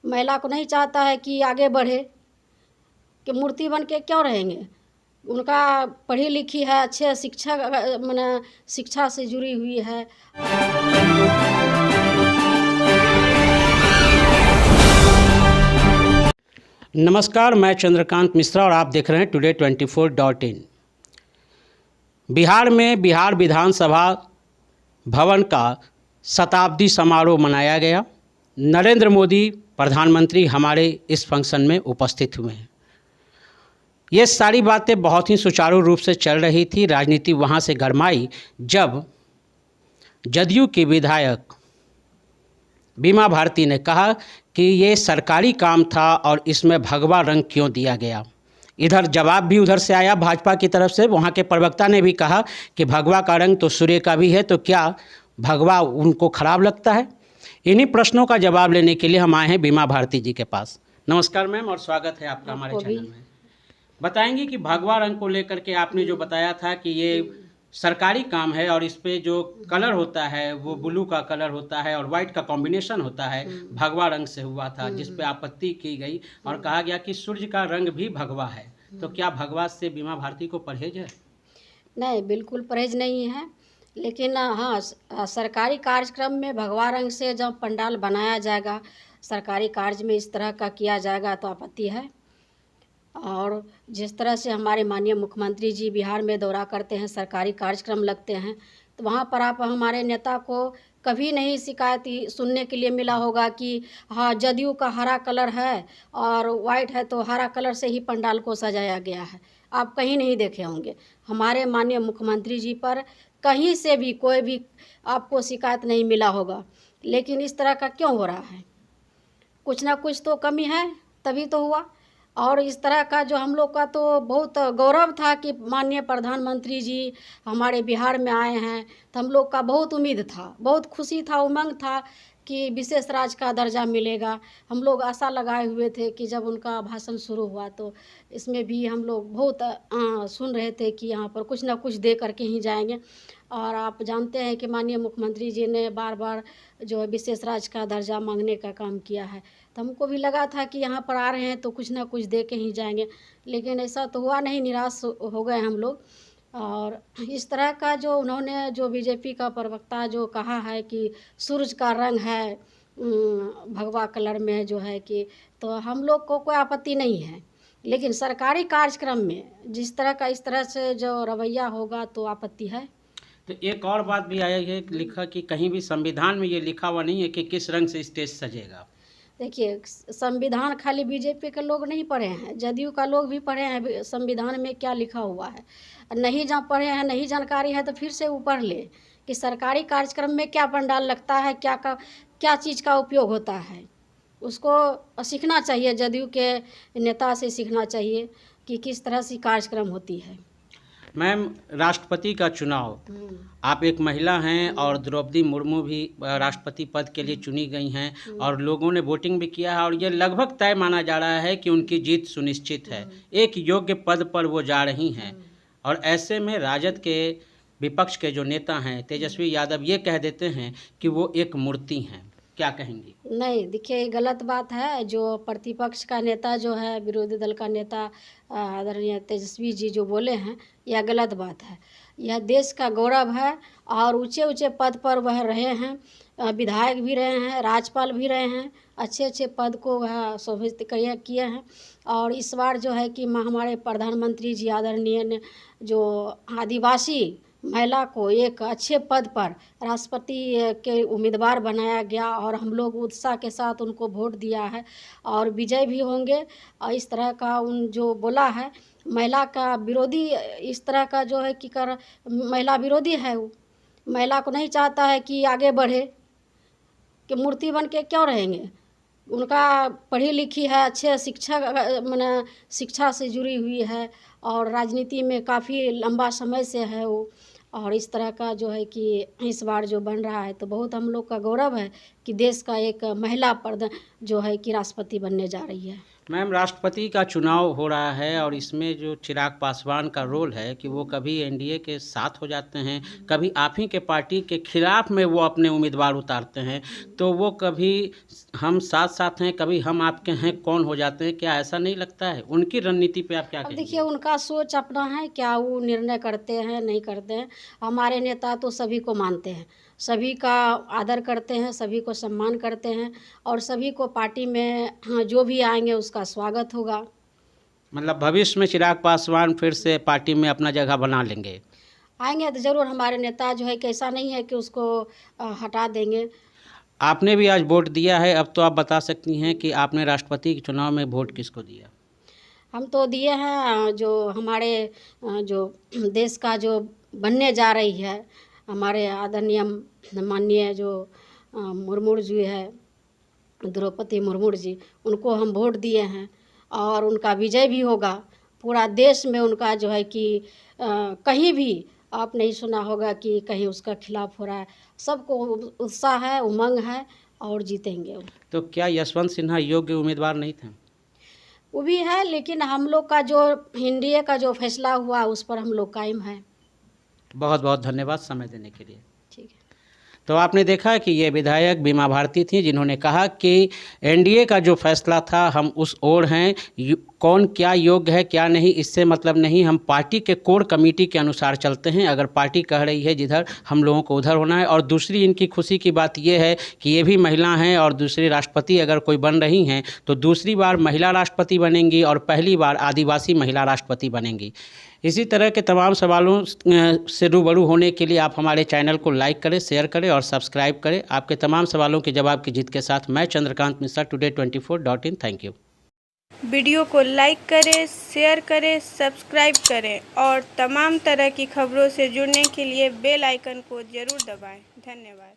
महिला को नहीं चाहता है कि आगे बढ़े, कि मूर्ति बन के क्यों रहेंगे। उनका पढ़ी लिखी है, अच्छे शिक्षा माने शिक्षा से जुड़ी हुई है। नमस्कार, मैं चंद्रकांत मिश्रा और आप देख रहे हैं टुडे 24.in। बिहार में बिहार विधानसभा भवन का शताब्दी समारोह मनाया गया। नरेंद्र मोदी प्रधानमंत्री हमारे इस फंक्शन में उपस्थित हुए हैं। ये सारी बातें बहुत ही सुचारू रूप से चल रही थी। राजनीति वहाँ से गरमाई जब जदयू की विधायक बीमा भारती ने कहा कि ये सरकारी काम था और इसमें भगवा रंग क्यों दिया गया। इधर जवाब भी उधर से आया भाजपा की तरफ से। वहाँ के प्रवक्ता ने भी कहा कि भगवा का रंग तो सूर्य का भी है, तो क्या भगवा उनको खराब लगता है। इन्हीं प्रश्नों का जवाब लेने के लिए हम आए हैं बीमा भारती जी के पास। नमस्कार मैम, और स्वागत है आपका हमारे चैनल में। बताएंगे कि भगवा रंग को लेकर के आपने जो बताया था कि ये सरकारी काम है और इस पे जो कलर होता है वो ब्लू का कलर होता है और वाइट का कॉम्बिनेशन होता है, भगवा रंग से हुआ था, जिस पे आपत्ति की गई और कहा गया कि सूर्य का रंग भी भगवा है। तो क्या भगवा से बीमा भारती को परहेज है? नहीं, बिल्कुल परहेज नहीं है। लेकिन हाँ, सरकारी कार्यक्रम में भगवा रंग से जब पंडाल बनाया जाएगा, सरकारी कार्य में इस तरह का किया जाएगा तो आपत्ति है। और जिस तरह से हमारे माननीय मुख्यमंत्री जी बिहार में दौरा करते हैं, सरकारी कार्यक्रम लगते हैं, तो वहाँ पर आप हमारे नेता को कभी नहीं शिकायत सुनने के लिए मिला होगा कि हाँ, जदयू का हरा कलर है और वाइट है तो हरा कलर से ही पंडाल को सजाया गया है। आप कहीं नहीं देखे होंगे। हमारे माननीय मुख्यमंत्री जी पर कहीं से भी कोई भी आपको शिकायत नहीं मिला होगा। लेकिन इस तरह का क्यों हो रहा है? कुछ ना कुछ तो कमी है, तभी तो हुआ। और इस तरह का जो हम लोग का तो बहुत गौरव था कि माननीय प्रधानमंत्री जी हमारे बिहार में आए हैं, तो हम लोग का बहुत उम्मीद था, बहुत खुशी था, उमंग था कि विशेष राज्य का दर्जा मिलेगा। हम लोग आशा लगाए हुए थे कि जब उनका भाषण शुरू हुआ तो इसमें भी हम लोग बहुत सुन रहे थे कि यहाँ पर कुछ ना कुछ दे करके ही जाएंगे। और आप जानते हैं कि माननीय मुख्यमंत्री जी ने बार बार जो है विशेष राज्य का दर्जा मांगने का काम किया है, तो हमको भी लगा था कि यहाँ पर आ रहे हैं तो कुछ ना कुछ दे के ही जाएंगे। लेकिन ऐसा तो हुआ नहीं, निराश हो गए हम लोग। और इस तरह का जो उन्होंने जो बीजेपी का प्रवक्ता जो कहा है कि सूरज का रंग है भगवा कलर में जो है कि, तो हम लोग को कोई आपत्ति नहीं है। लेकिन सरकारी कार्यक्रम में जिस तरह का इस तरह से जो रवैया होगा तो आपत्ति है। तो एक और बात भी आया है, लिखा कि कहीं भी संविधान में ये लिखा हुआ नहीं है कि किस रंग से स्टेज सजेगा। देखिए, संविधान खाली बीजेपी के लोग नहीं पढ़े हैं, जदयू का लोग भी पढ़े हैं संविधान में क्या लिखा हुआ है। नहीं जहाँ पढ़े हैं, नहीं जानकारी है तो फिर से वो पढ़ ले कि सरकारी कार्यक्रम में क्या पंडाल लगता है, क्या चीज़ का उपयोग होता है। उसको सीखना चाहिए, जदयू के नेता से सीखना चाहिए कि किस तरह से कार्यक्रम होती है। मैम, राष्ट्रपति का चुनाव, आप एक महिला हैं और द्रौपदी मुर्मू भी राष्ट्रपति पद के लिए चुनी गई हैं और लोगों ने वोटिंग भी किया है और ये लगभग तय माना जा रहा है कि उनकी जीत सुनिश्चित है। एक योग्य पद पर वो जा रही हैं और ऐसे में राजद के विपक्ष के जो नेता हैं तेजस्वी यादव ये कह देते हैं कि वो एक मूर्ति हैं। क्या कहेंगी? नहीं, देखिए, ये गलत बात है। जो प्रतिपक्ष का नेता जो है, विरोधी दल का नेता आदरणीय तेजस्वी जी जो बोले हैं, यह गलत बात है। यह देश का गौरव है और ऊंचे ऊंचे पद पर वह रहे हैं, विधायक भी रहे हैं, राज्यपाल भी रहे हैं, अच्छे अच्छे पद को वह शोभित किए हैं। और इस बार जो है कि हमारे प्रधानमंत्री जी आदरणीय ने जो आदिवासी महिला को एक अच्छे पद पर राष्ट्रपति के उम्मीदवार बनाया गया और हम लोग उत्साह के साथ उनको वोट दिया है और विजय भी होंगे। और इस तरह का उन जो बोला है महिला का विरोधी, इस तरह का जो है कि महिला विरोधी है। वो महिला को नहीं चाहता है कि आगे बढ़े, कि मूर्ति बन के क्यों रहेंगे। उनका पढ़ी लिखी है, अच्छे शिक्षा माने शिक्षा से जुड़ी हुई है और राजनीति में काफ़ी लंबा समय से है वो। और इस तरह का जो है कि इस बार जो बन रहा है तो बहुत हम लोग का गौरव है कि देश का एक महिला जो है कि राष्ट्रपति बनने जा रही है। मैम, राष्ट्रपति का चुनाव हो रहा है और इसमें जो चिराग पासवान का रोल है कि वो कभी एनडीए के साथ हो जाते हैं, कभी आप ही के पार्टी के खिलाफ में वो अपने उम्मीदवार उतारते हैं, तो वो कभी हम साथ साथ हैं, कभी हम आपके हैं कौन हो जाते हैं। क्या ऐसा नहीं लगता है? उनकी रणनीति पे आप क्या अब कहेंगे? देखिए, उनका सोच अपना है, क्या वो निर्णय करते हैं नहीं करते हैं। हमारे नेता तो सभी को मानते हैं, सभी का आदर करते हैं, सभी को सम्मान करते हैं और सभी को पार्टी में जो भी आएंगे उसका स्वागत होगा। मतलब भविष्य में चिराग पासवान फिर से पार्टी में अपना जगह बना लेंगे? आएंगे तो ज़रूर, हमारे नेता जो है कैसा नहीं है कि उसको हटा देंगे। आपने भी आज वोट दिया है, अब तो आप बता सकती हैं कि आपने राष्ट्रपति के चुनाव में वोट किसको दिया? हम तो दिए हैं जो हमारे जो देश का जो बनने जा रही है, हमारे आदरणीय माननीय जो मुर्मू जी है, द्रौपदी मुर्मू जी, उनको हम वोट दिए हैं और उनका विजय भी होगा। पूरा देश में उनका जो है कि कहीं भी आप नहीं सुना होगा कि कहीं उसका खिलाफ हो रहा है। सबको उत्साह है, उमंग है और जीतेंगे वो। तो क्या यशवंत सिन्हा योग्य उम्मीदवार नहीं थे? वो भी है, लेकिन हम लोग का जो एनडीए का जो फैसला हुआ उस पर हम लोग कायम हैं। बहुत बहुत धन्यवाद समय देने के लिए। ठीक है। तो आपने देखा कि ये विधायक बीमा भारती थी, जिन्होंने कहा कि एनडीए का जो फैसला था हम उस ओर हैं, कौन क्या योग्य है क्या नहीं इससे मतलब नहीं, हम पार्टी के कोर कमेटी के अनुसार चलते हैं। अगर पार्टी कह रही है जिधर, हम लोगों को उधर होना है। और दूसरी इनकी खुशी की बात ये है कि ये भी महिला हैं और दूसरी राष्ट्रपति अगर कोई बन रही हैं तो दूसरी बार महिला राष्ट्रपति बनेंगी और पहली बार आदिवासी महिला राष्ट्रपति बनेंगी। इसी तरह के तमाम सवालों से रूबरू होने के लिए आप हमारे चैनल को लाइक करें, शेयर करें और सब्सक्राइब करें। आपके तमाम सवालों के जवाब की जीत के साथ मैं Chandrakant Mishra, today24.in। Thank you. Video को लाइक करें, शेयर करें, सब्सक्राइब करें और तमाम तरह की खबरों से जुड़ने के लिए बेल आइकन को ज़रूर दबाएं। धन्यवाद।